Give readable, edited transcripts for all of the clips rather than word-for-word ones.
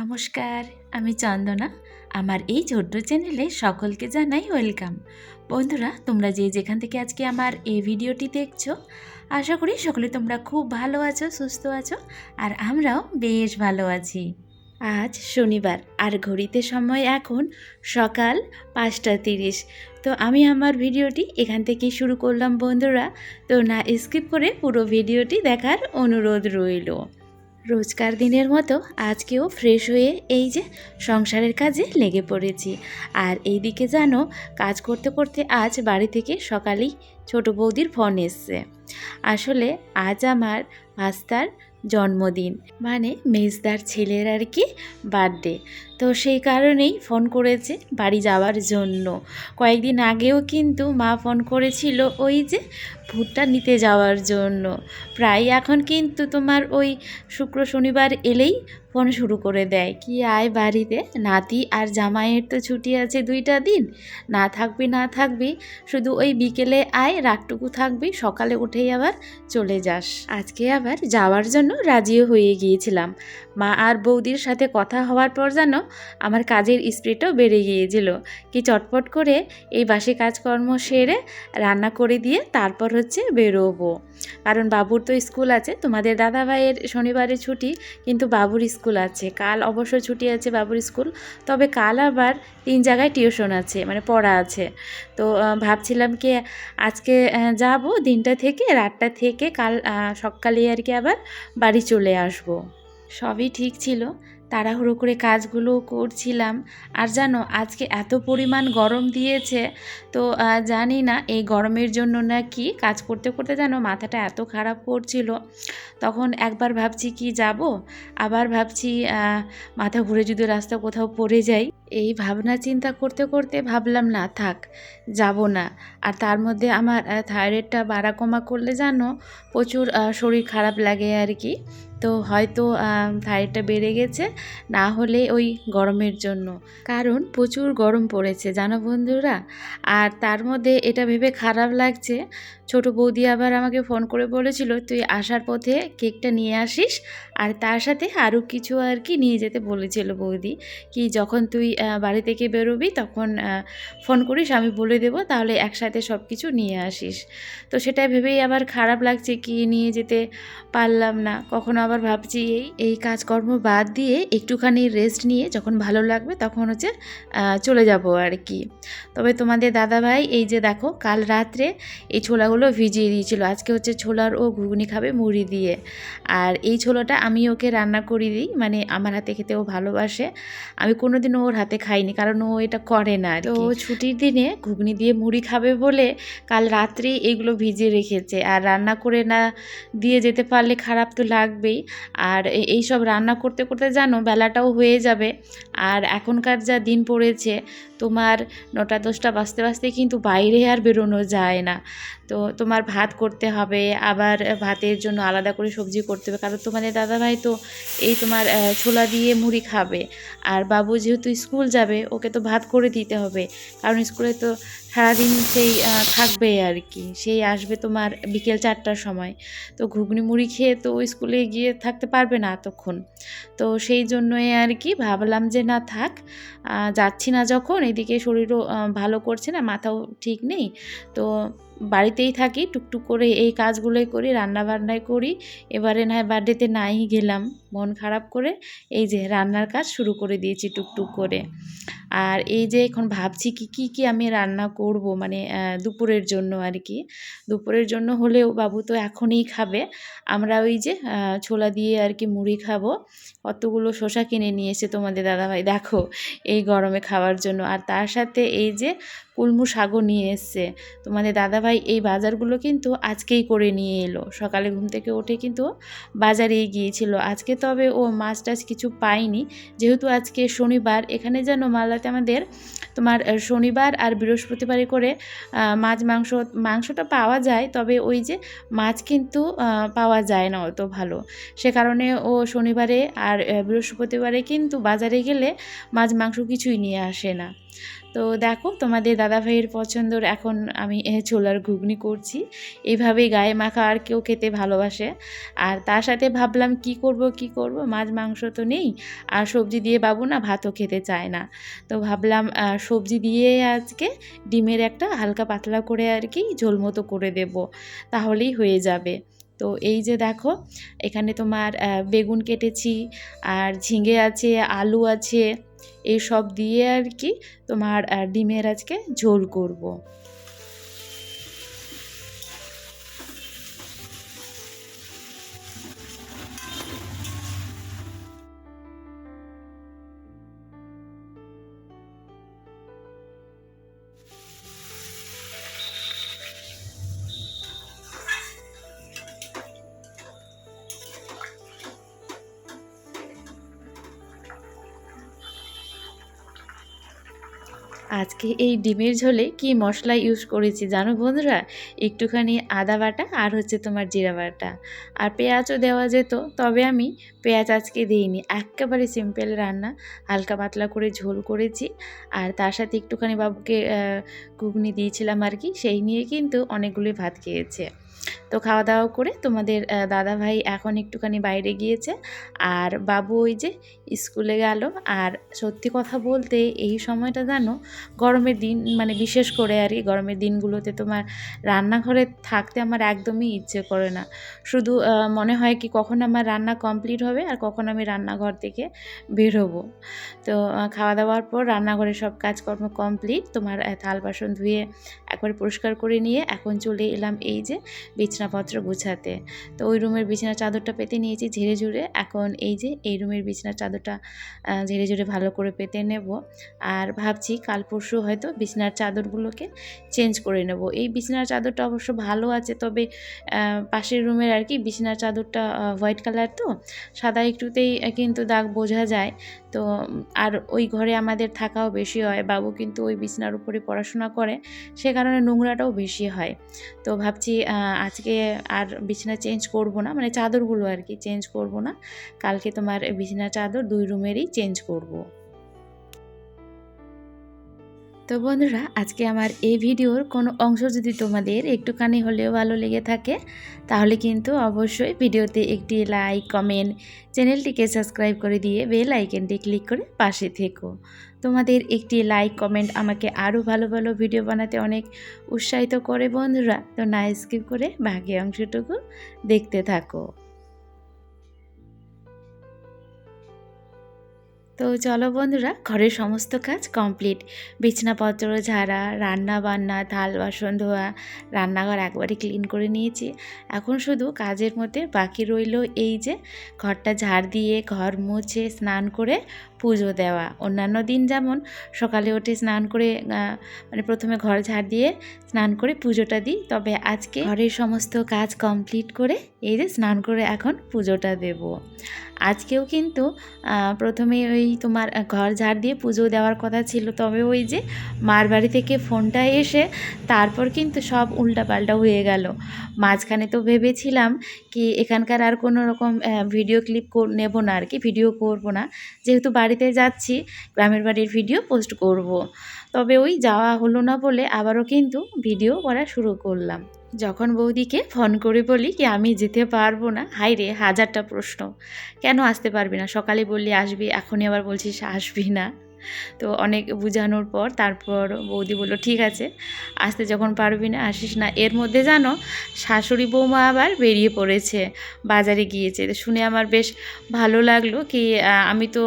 নমস্কার, আমি চন্দনা। আমার এই ছোট্ট চ্যানেলে সকলকে জানাই ওয়েলকাম। বন্ধুরা, তোমরা যেখান থেকে আজকে আমার এই ভিডিওটি দেখছো, আশা করি সকলে তোমরা খুব ভালো আছো, সুস্থ আছো, আর আমরাও বেশ ভালো আছি। আজ শনিবার, আর ঘড়িতে সময় এখন সকাল 5:30। তো আমি আমার ভিডিওটি এখান থেকেই শুরু করলাম বন্ধুরা। তো না স্কিপ করে পুরো ভিডিওটি দেখার অনুরোধ রইল। রোজকার দিনের মতো আজকেও ফ্রেশ হয়ে এই যে সংসারের কাজে লেগে পড়েছি। আর এইদিকে জানো, কাজ করতে করতে আজ বাড়ি থেকে সকালেই ছোট বৌদির ফোন এসছে। আসলে আজ আমার ভাস্তার জন্মদিন, মানে মেজদার ছেলের আর কি বার্থডে। তো সেই কারণেই ফোন করেছে বাড়ি যাওয়ার জন্য। কয়েকদিন আগেও কিন্তু মা ফোন করেছিল ওই যে ভুট্টা নিতে যাওয়ার জন্য। প্রায় এখন কিন্তু তোমার ওই শুক্র শনিবার এলেই ফোন শুরু করে দেয়, কি আয় বাড়িতে, নাতি আর জামাইয়ের তো ছুটি আছে 2টা দিন, না থাকবি শুধু ওই বিকেলে আয়, রাতটুকু থাকবি, সকালে উঠেই আবার চলে যাস। আজকে আবার যাওয়ার জন্য রাজিও হয়ে গিয়েছিলাম। মা আর বৌদির সাথে কথা হওয়ার পর যেন আমার কাজের স্পিডটাও বেড়ে গিয়েছিল, কি চটপট করে এই বাসি কাজকর্ম সেরে রান্না করে দিয়ে তারপর বেরোবো। কারণ বাবুর তো স্কুল আছে, তোমাদের দাদাভাইয়ের শনিবারে ছুটি, কিন্তু বাবুর স্কুল আছে। কাল অবশ্য ছুটি আছে বাবুর স্কুল, তবে কাল আবার 3 জায়গায় টিউশন আছে, মানে পড়া আছে। তো ভাবছিলাম কি আজকে যাব দিনটা থেকে, রাতটা থেকে কাল সকালে আর কি আবার বাড়ি চলে আসব। সবই ঠিক ছিল, তাড়াহুড়ো করে কাজগুলো করছিলাম। আর জানো, আজকে এত পরিমাণ গরম দিয়েছে, তো জানি না এই গরমের জন্য নাকি কাজ করতে করতে জানো মাথাটা এত খারাপ করছিল। তখন একবার ভাবছি কি যাব, আবার ভাবছি মাথা ঘুরে যদি রাস্তা কোথাও পড়ে যাই। এই ভাবনা চিন্তা করতে করতে ভাবলাম না থাক, যাব না। আর তার মধ্যে আমার থাইরয়েডটা বাড়া কমা করলে জানো প্রচুর শরীর খারাপ লাগে আর কি। তো হয়তো থাইরয়েডটা বেড়ে গেছে, না হলে ওই গরমের জন্য, কারণ প্রচুর গরম পড়েছে জানো বন্ধুরা। আর তার মধ্যে এটা ভেবে খারাপ লাগছে, ছোট বৌদি আবার আমাকে ফোন করে বলেছিল তুই আসার পথে কেকটা নিয়ে আসিস, আর তার সাথে আরও কিছু আর কি নিয়ে যেতে বলেছিল বৌদি, কি যখন তুই বাড়ি থেকে বেরোবি তখন ফোন করিস, আমি বলে দেবো, তাহলে একসাথে সব কিছু নিয়ে আসিস। তো সেটা ভেবেই আবার খারাপ লাগছে, কি নিয়ে যেতে পারলাম না। কখনো আবার ভাবছি এই কাজকর্ম বাদ দিয়ে একটুখানি রেস্ট নিয়ে যখন ভালো লাগবে তখন চলে যাব আর কি। তবে তোমাদের দাদাভাই এই যে দেখো কাল রাত্রে এই ছোলাগুলো ভিজিয়ে দিয়েছিল, আজকে ছোলার ও ঘুগনি খাবে মুড়ি দিয়ে। আর এই ছোলাটা আমি ওকে রান্না করে দিই, মানে আমার হাতে খেতে ও ভালোবাসে। আমি কোনোদিনও ওর হাতে খাইনি, কারণ ও এটা করে না। তো ছুটির দিনে ঘুগনি দিয়ে মুড়ি খাবে বলে কাল রাত্রে এগুলো ভিজিয়ে রেখেছে। আর রান্না করে না দিয়ে যেতে পারলে খারাপ তো লাগবেই। আর এই সব রান্না করতে করতে জানো বেলাটাও হয়ে যাবে। আর এখনকার যা দিন পড়েছে, তোমার 9টা 10টা বাজতে বাজতে কিন্তু বাইরে আর বেরোনো যায় না। তো তোমার ভাত করতে হবে, আবার ভাতের জন্য আলাদা করে সবজি করতে হবে, কারণ তোমাদের দাদাভাই তো এই তোমার ছোলা দিয়ে মুড়ি খাবে। আর বাবু যেহেতু স্কুল যাবে, ওকে তো ভাত করে দিতে হবে, কারণ স্কুলে তো সারাদিন সেই থাকবে আর কি, সেই আসবে তোমার বিকেল 4টার সময়। তো ঘুগনি মুড়ি খেয়ে তো স্কুলে গিয়ে থাকতে পারবে না এতক্ষণ। তো সেই জন্যই আর কি ভাবলাম যে না থাক, যাচ্ছি না যখন, এদিকে শরীরও ভালো করছে না, মাথাও ঠিক নেই, তো বাড়িতেই থাকি, টুকটুক করে এই কাজগুলোই করি, রান্নাবান্নাই করি। এবারে না হয় বার্থডেতে নাই গেলাম, মন খারাপ করে এই যে রান্নার কাজ শুরু করে দিয়েছি টুকটুক করে। আর এই যে এখন ভাবছি কি আমি রান্না করব, মানে দুপুরের জন্য আর কি। দুপুরের জন্য হলেও বাবু তো এখনই খাবে, আমরা ওই যে ছোলা দিয়ে আর কি মুড়ি খাবো। কতগুলো শসা কিনে নিয়ে এসে তোমাদের দাদাভাই দেখো এই গরমে খাওয়ার জন্য। আর তার সাথে এই যে কুলমু শাকও নিয়ে এসছে। তোমাদের দাদাভাই এই বাজারগুলো কিন্তু আজকেই করে নিয়ে এলো, সকালে ঘুম থেকে উঠে কিন্তু বাজারে গিয়েছিল আজকে। তবে ও মাছ টাছ কিছু পায়নি, যেহেতু আজকে শনিবার। এখানে যেন মালদাতে আমাদের তোমার শনিবার আর বৃহস্পতিবারে করে মাংসটা পাওয়া যায়, তবে ওই যে মাছ কিন্তু পাওয়া যায় না অত ভালো। সে কারণে ও শনিবারে আর বৃহস্পতিবারে কিন্তু বাজারে গেলে মাছ মাংস কিছুই নিয়ে আসে না। তো দেখো তোমাদের দাদাভাইয়ের পছন্দর এখন আমি ছোলার ঘুগনি করছি। এইভাবেই গায়ে মাখা আর কেউ খেতে ভালোবাসে। আর তার সাথে ভাবলাম কি করব, মাছ মাংস তো নেই, আর সবজি দিয়ে বাবু না ভাতও খেতে চায় না। তো ভাবলাম সবজি দিয়ে আজকে ডিমের একটা হালকা পাতলা করে আর কি ঝোল মতো করে দেব, তাহলেই হয়ে যাবে। তো এই যে দেখো এখানে তোমার বেগুন কেটেছি, আর ঝিঙে আছে, আলু আছে, এই সব দিয়ে আর কি তোমার ডিমের আজকে ঝোল করব। আজকে এই ডিমের ঝোলে কি মশলা ইউজ করেছি জানো বন্ধুরা? একটুখানি আদা বাটা আর হচ্ছে তোমার জিরা বাটা, আর পেঁয়াজও দেওয়া যেত, তবে আমি পেঁয়াজ আজকে দিইনি। একেবারে সিম্পল রান্না, হালকা পাতলা করে ঝোল করেছি। আর তার সাথে একটুখানি বাবুকে ঘুগনি দিয়েছিলাম আর কি, সেই নিয়ে কিন্তু অনেকগুলোই ভাত খেয়েছে। তো খাওয়া দাওয়া করে তোমাদের দাদাভাই এখন একটুখানি বাইরে গিয়েছে, আর বাবু ওই যে স্কুলে গেল। আর সত্যি কথা বলতে এই সময়টা জানো, গরমের দিন মানে বিশেষ করে আর কি গরমের দিনগুলোতে তোমার রান্নাঘরে থাকতে আমার একদমই ইচ্ছে করে না। শুধু মনে হয় কি কখন আমার রান্না কমপ্লিট হবে আর কখন আমি রান্নাঘর থেকে বের হবো। তো খাওয়া দাওয়ার পর রান্নাঘরে সব কাজকর্ম কমপ্লিট, তোমার থাল বাসন ধুয়ে একবারে পরিষ্কার করে নিয়ে এখন চলে এলাম এই যে বিছানাপত্র গুছাতে। তো ওই রুমের বিছানার চাদরটা পেতে নিয়েছি ঝেড়ে ঝুড়ে, এখন এই যে এই রুমের বিছানার চাদরটা ঝেড়ে ঝুড়ে ভালো করে পেতে নেব। আর ভাবছি কাল পরশু হয়তো বিছানার চাদরগুলোকে চেঞ্জ করে নেব। এই বিছানার চাদরটা অবশ্য ভালো আছে, তবে পাশের রুমের আর কি বিছানার চাদরটা হোয়াইট কালার, তো সাদা একটুতেই কিন্তু দাগ বোঝা যায়। তো আর ওই ঘরে আমাদের থাকাও বেশি হয়, বাবু কিন্তু ওই বিছানার উপরে পড়াশোনা করে, সে কারণে নোংরাটাও বেশি হয়। তো ভাবছি আজকে আর বিছানা চেঞ্জ করব না, মানে চাদরগুলো আর কি চেঞ্জ করব না, কালকে তোমার বিছানা চাদর দুই রুমেরই চেঞ্জ করব। তো বন্ধুরা, আজকে আমার এই ভিডিওর কোনো অংশ যদি তোমাদের একটুখানি হলেও ভালো লেগে থাকে, তাহলে কিন্তু অবশ্যই ভিডিওতে একটি লাইক, কমেন্ট, চ্যানেলটিকে সাবস্ক্রাইব করে দিয়ে বেল আইকনটি ক্লিক করে পাশে থেকো। তোমাদের একটি লাইক, কমেন্ট আমাকে আরও ভালো ভালো ভিডিও বানাতে অনেক উৎসাহিত করে বন্ধুরা। তো না স্কিপ করে বাকি অংশটুকু দেখতে থাকো। তো চলো বন্ধুরা, ঘরের সমস্ত কাজ কমপ্লিট, বিছানাপত্র ঝাড়া, রান্না বান্না, থাল বাসন ধোয়া, রান্নাঘর একবারে ক্লিন করে নিয়েছি। এখন শুধু কাজের মধ্যে বাকি রইল এই যে ঘরটা ঝাড় দিয়ে ঘর মুছে স্নান করে পুজো দেওয়া। অন্যান্য দিন যেমন সকালে উঠে স্নান করে মানে প্রথমে ঘর ঝাড় দিয়ে স্নান করে পুজোটা দিই, তবে আজকে ঘরের সমস্ত কাজ কমপ্লিট করে এই যে স্নান করে এখন পুজোটা দেব। আজকেও কিন্তু প্রথমে ওই তোমার ঘর ঝাড় দিয়ে পুজো দেওয়ার কথা ছিল, তবে ওই যে মার বাড়ি থেকে ফোনটা এসে তারপর কিন্তু সব উল্টাপাল্টা হয়ে গেল। মাঝখানে তো ভেবেছিলাম কি এখানকার আর কোনো রকম ভিডিও ক্লিপ নেব না আর কি, ভিডিও করব না, যেহেতু বাড়িতে যাচ্ছি গ্রামের বাড়ির ভিডিও পোস্ট করব। তবে ওই যাওয়া হলো না বলে আবারও কিন্তু ভিডিও করা শুরু করলাম। যখন বৌদিকে ফোন করে বলি কি আমি যেতে পারবো না, হাই রে হাজারটা প্রশ্ন, কেন আসতে পারবি না, সকালে বললি আসবি, এখনই আবার বলছিস আসবি না। তো অনেক বোঝানোর পর তারপর বৌদি বলল ঠিক আছে, আসতে যখন পারবি না আসিস না। এর মধ্যে জানো শাশুড়ি বৌমা আবার বেরিয়ে পড়েছে, বাজারে গিয়েছে। শুনে আমার বেশ ভালো লাগলো কি আমি তো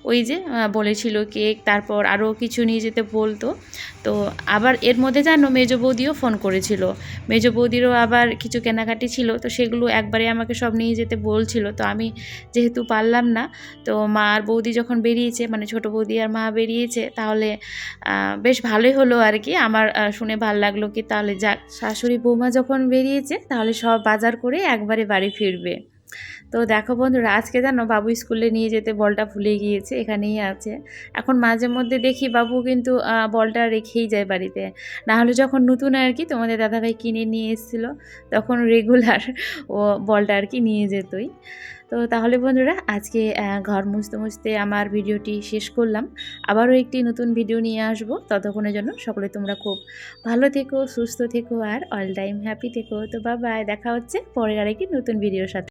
ওই যে বলেছিল কেক, তারপর আরও কিছু নিয়ে যেতে বলতো। তো আবার এর মধ্যে জানো মেজো বৌদিও ফোন করেছিল, মেজো বৌদিরও আবার কিছু কেনাকাটি ছিল, তো সেগুলো একবারে আমাকে সব নিয়ে যেতে বলছিল। তো আমি যেহেতু পারলাম না, তো মা আর বৌদি যখন বেরিয়েছে, মানে ছোটো বৌদি আর মা বেরিয়েছে, তাহলে বেশ ভালোই হলো আর কি। আমার শুনে ভাল লাগলো কি তাহলে যাক, শাশুড়ি বৌমা যখন বেরিয়েছে তাহলে সব বাজার করে একবারে বাড়ি ফিরবে। তো দেখো বন্ধুরা, আজকে জানো বাবু স্কুলে নিয়ে যেতে বলটা ভুলে গিয়েছে, এখানেই আছে। এখন মাঝে মধ্যে দেখি বাবু কিন্তু বলটা রেখেই যায় বাড়িতে। না হলে যখন নতুন আর কি তোমাদের দাদাভাই কিনে নিয়ে এসেছিলো, তখন রেগুলার ও বলটা আর কি নিয়ে যেতই। তো তাহলে বন্ধুরা, আজকে ঘর মুছতে মুছতে আমার ভিডিওটি শেষ করলাম। আবারও একটি নতুন ভিডিও নিয়ে আসবো। ততক্ষণের জন্য সকলে তোমরা খুব ভালো থেকো, সুস্থ থেকো আর অল টাইম হ্যাপি থেকো। তো বাই বাই, দেখা হচ্ছে পরের আরেকটি নতুন ভিডিওর সাথে।